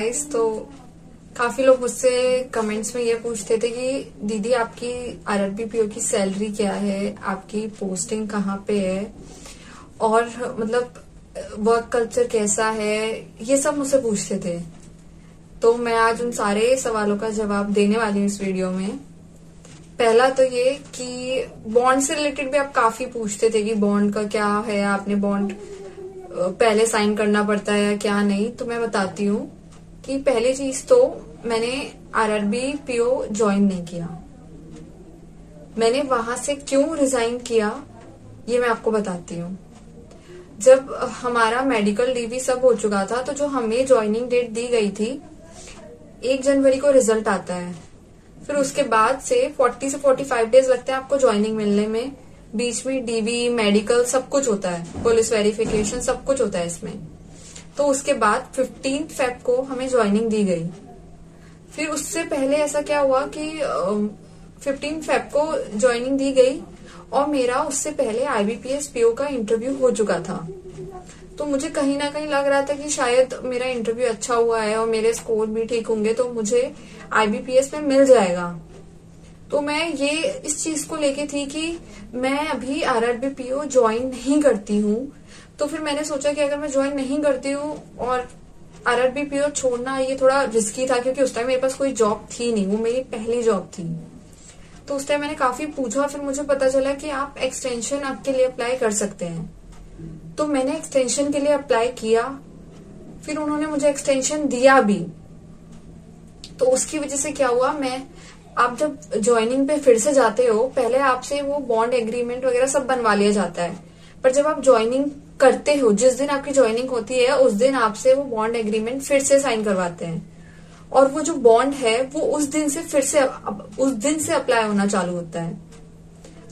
Guys, तो काफी लोग मुझसे कमेंट्स में ये पूछते थे कि दीदी आपकी आरआरबी-पीओ की सैलरी क्या है, आपकी पोस्टिंग कहाँ पे है और मतलब वर्क कल्चर कैसा है, ये सब मुझसे पूछते थे। तो मैं आज उन सारे सवालों का जवाब देने वाली हूँ इस वीडियो में। पहला तो ये कि बॉन्ड से रिलेटेड भी आप काफी पूछते थे कि बॉन्ड का क्या है, आपने बॉन्ड पहले साइन करना पड़ता है या क्या नहीं। तो मैं बताती हूँ कि पहली चीज तो मैंने आरआरबी पीओ ज्वाइन नहीं किया। मैंने वहां से क्यों रिजाइन किया ये मैं आपको बताती हूँ। जब हमारा मेडिकल डीवी सब हो चुका था तो जो हमें ज्वाइनिंग डेट दी गई थी 1 जनवरी को रिजल्ट आता है। फिर उसके बाद से 40 से 45 डेज लगते हैं आपको ज्वाइनिंग मिलने में। बीच में डीवी मेडिकल सब कुछ होता है, पुलिस वेरिफिकेशन सब कुछ होता है इसमें। तो उसके बाद 15 फेब को हमें ज्वाइनिंग दी गई। फिर उससे पहले ऐसा क्या हुआ कि 15 फेब को ज्वाइनिंग दी गई और मेरा उससे पहले आईबीपीएस पीओ का इंटरव्यू हो चुका था। तो मुझे कहीं ना कहीं लग रहा था कि शायद मेरा इंटरव्यू अच्छा हुआ है और मेरे स्कोर भी ठीक होंगे तो मुझे आईबीपीएस में मिल जाएगा। तो मैं ये इस चीज को लेके थी कि मैं अभी आरआरबी पीओ ज्वाइन नहीं करती हूँ। तो फिर मैंने सोचा कि अगर मैं ज्वाइन नहीं करती हूँ और आरआरबी पीओ छोड़ना ये थोड़ा रिस्की था, क्योंकि उस टाइम मेरे पास कोई जॉब थी नहीं, वो मेरी पहली जॉब थी। तो उस टाइम मैंने काफी पूछा, फिर मुझे पता चला कि आप एक्सटेंशन आपके लिए अप्लाई कर सकते हैं। तो मैंने एक्सटेंशन के लिए अप्लाई किया, फिर उन्होंने मुझे एक्सटेंशन दिया भी। तो उसकी वजह से क्या हुआ, आप जब ज्वाइनिंग पे फिर से जाते हो पहले आपसे वो बॉन्ड एग्रीमेंट वगैरह सब बनवा लिया जाता है, पर जब आप ज्वाइनिंग करते हो जिस दिन आपकी ज्वाइनिंग होती है उस दिन आपसे वो बॉन्ड एग्रीमेंट फिर से साइन करवाते हैं और वो जो बॉन्ड है वो उस दिन से अप्लाई होना चालू होता है।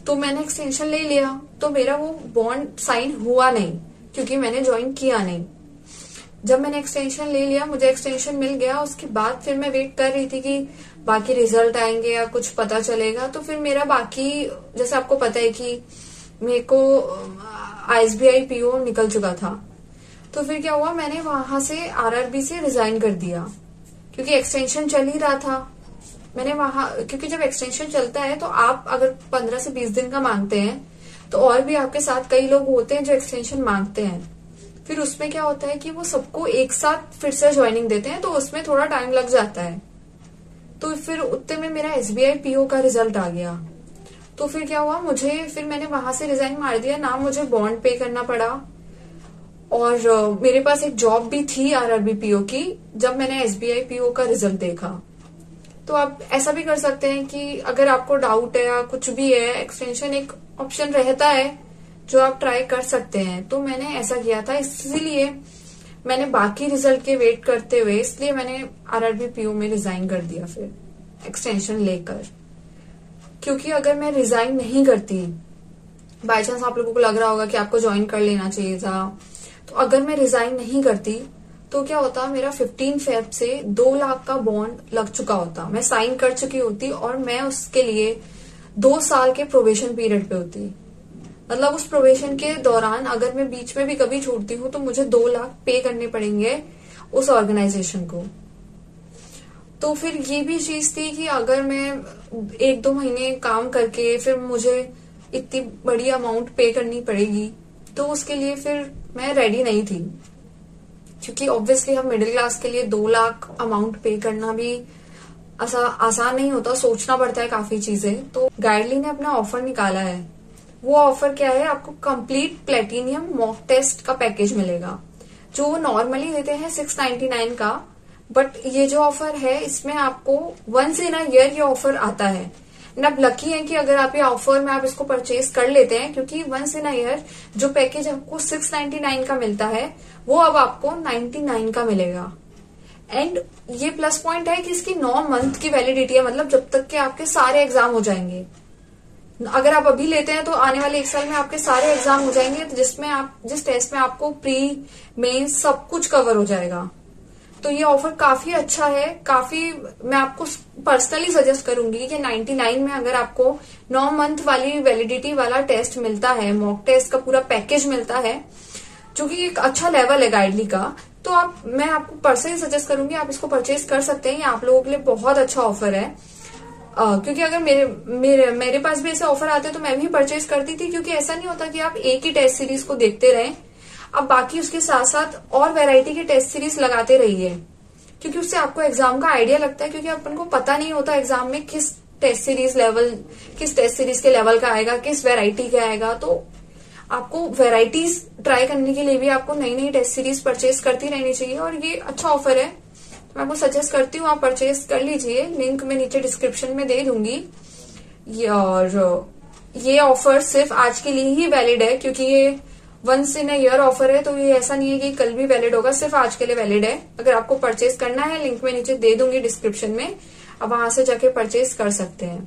तो मैंने एक्सटेंशन ले लिया, तो मेरा वो बॉन्ड साइन हुआ नहीं क्योंकि मैंने ज्वाइन किया नहीं। जब मैंने एक्सटेंशन ले लिया, मुझे एक्सटेंशन मिल गया, उसके बाद फिर मैं वेट कर रही थी कि बाकी रिजल्ट आएंगे या कुछ पता चलेगा। तो फिर मेरा बाकी, जैसे आपको पता है कि मेरे को आईएसबीआई पीओ निकल चुका था। तो फिर क्या हुआ, मैंने वहां से आरआरबी से रिजाइन कर दिया क्योंकि एक्सटेंशन चल ही रहा था। मैंने क्योंकि जब एक्सटेंशन चलता है तो आप अगर 15 से 20 दिन का मांगते हैं तो और भी आपके साथ कई लोग होते हैं जो एक्सटेंशन मांगते हैं। फिर उसमें क्या होता है कि वो सबको एक साथ फिर से ज्वाइनिंग देते हैं, तो उसमें थोड़ा टाइम लग जाता है। तो फिर उतने में मेरा एसबीआई पीओ का रिजल्ट आ गया। तो फिर क्या हुआ, फिर मैंने वहां से रिजाइन मार दिया ना, मुझे बॉन्ड पे करना पड़ा और मेरे पास एक जॉब भी थी आरआरबी पीओ की जब मैंने एसबीआई पीओ का रिजल्ट देखा। तो आप ऐसा भी कर सकते हैं कि अगर आपको डाउट है या कुछ भी है, एक्सटेंशन एक ऑप्शन रहता है जो आप ट्राई कर सकते हैं। तो मैंने ऐसा किया था, इसीलिए मैंने बाकी रिजल्ट के वेट करते हुए इसलिए मैंने आरआरबी पीओ में रिजाइन कर दिया फिर एक्सटेंशन लेकर। क्योंकि अगर मैं रिजाइन नहीं करती, बाय चांस आप लोगों को लग रहा होगा कि आपको ज्वाइन कर लेना चाहिए था, तो अगर मैं रिजाइन नहीं करती तो क्या होता, मेरा 15 फेब से 2 लाख का बॉन्ड लग चुका होता, मैं साइन कर चुकी होती और मैं उसके लिए 2 साल के प्रोबेशन पीरियड पे होती। मतलब उस प्रोबेशन के दौरान अगर मैं बीच में भी कभी छूटती हूँ तो मुझे 2 लाख पे करने पड़ेंगे उस ऑर्गेनाइजेशन को। तो फिर ये भी चीज थी कि अगर मैं 1-2 महीने काम करके फिर मुझे इतनी बड़ी अमाउंट पे करनी पड़ेगी, तो उसके लिए फिर मैं रेडी नहीं थी। क्योंकि ऑब्वियसली हम मिडिल क्लास के लिए 2 लाख अमाउंट पे करना भी आसान नहीं होता, सोचना पड़ता है काफी चीजें। तो गाइडली ने अपना ऑफर निकाला है। वो ऑफर क्या है, आपको कंप्लीट प्लेटिनियम मॉक टेस्ट का पैकेज मिलेगा जो वो नॉर्मली देते हैं 699 का। बट ये जो ऑफर है इसमें आपको वंस इन अ ईयर ये ऑफर आता है। एंड आप लकी हैं कि अगर आप ये ऑफर में आप इसको परचेज कर लेते हैं, क्योंकि वंस इन अ ईयर जो पैकेज आपको 699 का मिलता है वो अब आपको 99 का मिलेगा। एंड ये प्लस पॉइंट है कि इसकी 9 मंथ की वैलिडिटी है, मतलब जब तक के आपके सारे एग्जाम हो जाएंगे। अगर आप अभी लेते हैं तो आने वाले 1 साल में आपके सारे एग्जाम हो जाएंगे, जिस टेस्ट में आपको प्री मेंस सब कुछ कवर हो जाएगा। तो ये ऑफर काफी अच्छा है, मैं आपको पर्सनली सजेस्ट करूंगी कि 99 में अगर आपको 9 मंथ वाली वैलिडिटी वाला टेस्ट मिलता है, मॉक टेस्ट का पूरा पैकेज मिलता है, जो कि एक अच्छा लेवल है गाइडली का, तो मैं आपको पर्सनली सजेस्ट करूंगी, आप इसको परचेज कर सकते हैं। ये आप लोगों के लिए बहुत अच्छा ऑफर है। क्योंकि अगर मेरे पास भी ऐसे ऑफर आते तो मैं भी परचेज करती थी, क्योंकि ऐसा नहीं होता कि आप एक ही टेस्ट सीरीज को देखते रहें, अब बाकी उसके साथ साथ और वैरायटी की टेस्ट सीरीज लगाते रहिए, क्योंकि उससे आपको एग्जाम का आइडिया लगता है। क्योंकि अपन को पता नहीं होता एग्जाम में किस टेस्ट सीरीज के लेवल का आएगा, किस वैरायटी का आएगा। तो आपको वैरायटीज ट्राई करने के लिए भी आपको नई नई टेस्ट सीरीज परचेज करती रहनी चाहिए, और ये अच्छा ऑफर है। तो मैं आपको सजेस्ट करती हूँ आप परचेज कर लीजिए। लिंक मैं नीचे डिस्क्रिप्शन में दे दूंगी। और ये ऑफर सिर्फ आज के लिए ही वैलिड है, क्योंकि ये once in a year offer है, तो ये ऐसा नहीं है कि कल भी वैलिड होगा, सिर्फ आज के लिए वैलिड है। अगर आपको परचेज करना है, लिंक में नीचे दे दूंगी डिस्क्रिप्शन में, आप वहां से जाके परचेज कर सकते हैं।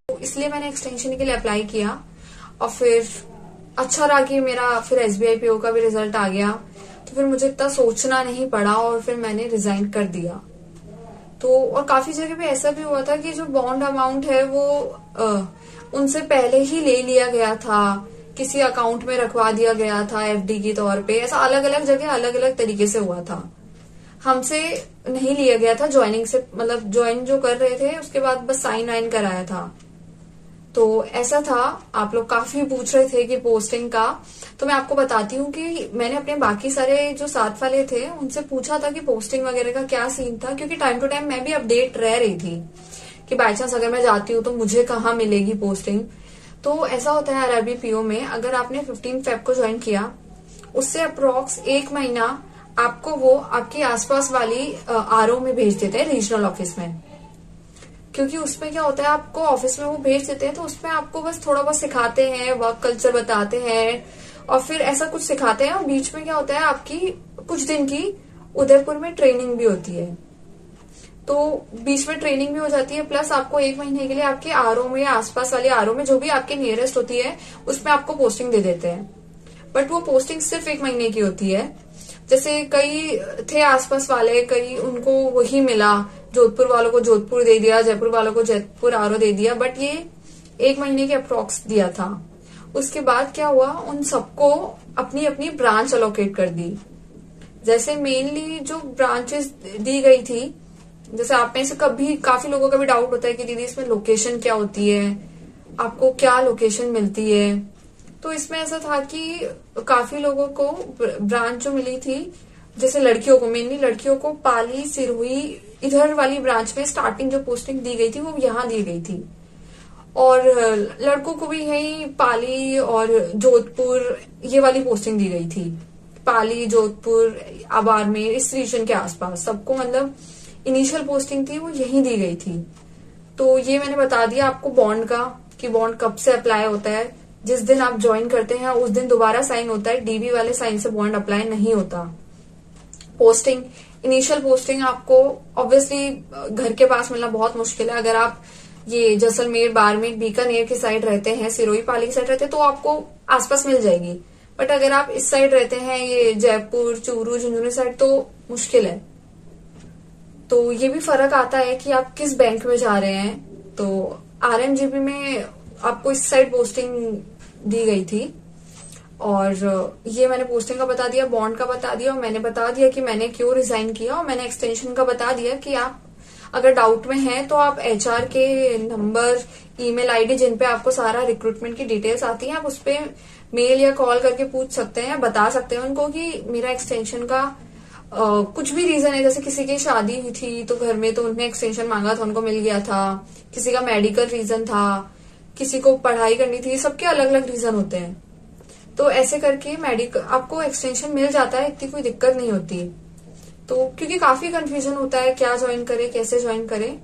तो इसलिए मैंने एक्सटेंशन के लिए अप्लाई किया, और फिर अच्छा रहा कि मेरा फिर SBI PO का भी रिजल्ट आ गया, तो फिर मुझे इतना सोचना नहीं पड़ा, और फिर मैंने रिजाइन कर दिया। तो और काफी जगह पे ऐसा भी हुआ था कि जो बॉन्ड अमाउंट है वो उनसे पहले ही ले लिया गया था, किसी अकाउंट में रखवा दिया गया था FD की तौर पे। ऐसा अलग अलग जगह अलग अलग तरीके से हुआ था। हमसे नहीं लिया गया था ज्वाइनिंग से, मतलब ज्वाइन जो कर रहे थे उसके बाद बस साइन वाइन कराया था। तो ऐसा था। आप लोग काफी पूछ रहे थे कि पोस्टिंग का, तो मैं आपको बताती हूँ कि मैंने अपने बाकी सारे जो साथ वाले थे उनसे पूछा था कि पोस्टिंग वगैरह का क्या सीन था, क्योंकि टाइम टू टाइम मैं भी अपडेट रह रही थी कि बाई चांस अगर मैं जाती हूँ तो मुझे कहाँ मिलेगी पोस्टिंग। तो ऐसा होता है RRB PO में, अगर आपने 15 फेब को ज्वाइन किया, उससे अप्रोक्स 1 महीना आपको वो आपके आसपास वाली RO में भेज देते हैं, रीजनल ऑफिस में। क्योंकि उसमें क्या होता है, आपको ऑफिस में वो भेज देते हैं, तो उसमें आपको बस थोड़ा बहुत सिखाते हैं, वर्क कल्चर बताते हैं, और फिर ऐसा कुछ सिखाते हैं। और बीच में क्या होता है, आपकी कुछ दिन की उदयपुर में ट्रेनिंग भी होती है। तो बीच में ट्रेनिंग भी हो जाती है, प्लस आपको 1 महीने के लिए आपके RO में, आसपास वाले RO में, जो भी आपके नियरेस्ट होती है, उसमें आपको पोस्टिंग दे देते हैं। बट वो पोस्टिंग सिर्फ 1 महीने की होती है। जैसे कई थे आसपास वाले, कई उनको वही मिला, जोधपुर वालों को जोधपुर दे दिया, जयपुर वालों को जयपुर RO दे दिया, बट ये 1 महीने के अप्रोक्स दिया था। उसके बाद क्या हुआ, उन सबको अपनी अपनी ब्रांच अलोकेट कर दी। जैसे मेनली जो ब्रांचेस दी गई थी, जैसे आप में से काफी लोगों का भी डाउट होता है कि दीदी इसमें लोकेशन क्या होती है, आपको क्या लोकेशन मिलती है। तो इसमें ऐसा था कि काफी लोगों को ब्रांच जो मिली थी, जैसे लड़कियों को, मेनली लड़कियों को पाली, सिरोही, इधर वाली ब्रांच में स्टार्टिंग जो पोस्टिंग दी गई थी वो यहाँ दी गई थी। और लड़कों को भी यही पाली और जोधपुर ये वाली पोस्टिंग दी गई थी। पाली, जोधपुर, बाड़मेर, इस रीजन के आसपास सबको मतलब इनिशियल पोस्टिंग थी वो यहीं दी गई थी। तो ये मैंने बता दिया आपको बॉन्ड का, कि बॉन्ड कब से अप्लाई होता है। जिस दिन आप ज्वाइन करते हैं उस दिन दोबारा साइन होता है, DB वाले साइन से बॉन्ड अप्लाई नहीं होता। पोस्टिंग, इनिशियल पोस्टिंग आपको ऑब्वियसली घर के पास मिलना बहुत मुश्किल है। अगर आप ये जैसलमेर, बाड़मेर, बीकानेर की साइड रहते हैं, सिरोही, पाली की साइड रहते हैं, तो आपको आसपास मिल जाएगी। बट अगर आप इस साइड रहते हैं, ये जयपुर, चूरू, झुंझुनू साइड, तो मुश्किल है। तो ये भी फर्क आता है कि आप किस बैंक में जा रहे हैं। तो RMGP में आपको इस साइड पोस्टिंग दी गई थी, और ये मैंने पोस्टिंग का बता दिया, बॉन्ड का बता दिया, और मैंने बता दिया कि मैंने क्यों रिजाइन किया, और मैंने एक्सटेंशन का बता दिया कि आप अगर डाउट में हैं तो आप HR के नंबर, ईमेल ID, जिन पे आपको सारा रिक्रूटमेंट की डिटेल्स आती है, आप उस पे मेल या कॉल करके पूछ सकते हैं, बता सकते हैं उनको कि मेरा एक्सटेंशन का कुछ भी रीजन है। जैसे किसी की शादी हुई थी तो घर में, तो उन्होंने एक्सटेंशन मांगा था, उनको मिल गया था। किसी का मेडिकल रीजन था, किसी को पढ़ाई करनी थी, सबके अलग अलग रीजन होते हैं। तो ऐसे करके मेडिकल आपको एक्सटेंशन मिल जाता है, इतनी कोई दिक्कत नहीं होती। तो क्योंकि काफी कंफ्यूजन होता है क्या ज्वाइन करे, कैसे ज्वाइन करे,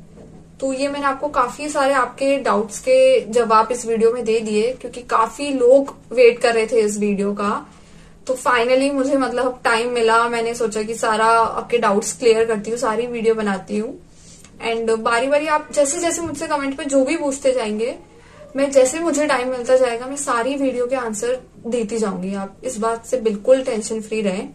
तो ये मैंने आपको काफी सारे आपके डाउट्स के जवाब इस वीडियो में दे दिए, क्योंकि काफी लोग वेट कर रहे थे इस वीडियो का। तो फाइनली मुझे मतलब टाइम मिला, मैंने सोचा कि सारा आपके डाउट्स क्लियर करती हूँ, सारी वीडियो बनाती हूँ। एंड बारी बारी आप जैसे जैसे मुझसे कमेंट पे जो भी पूछते जाएंगे, मैं जैसे मुझे टाइम मिलता जाएगा मैं सारी वीडियो के आंसर देती जाऊंगी। आप इस बात से बिल्कुल टेंशन फ्री रहें।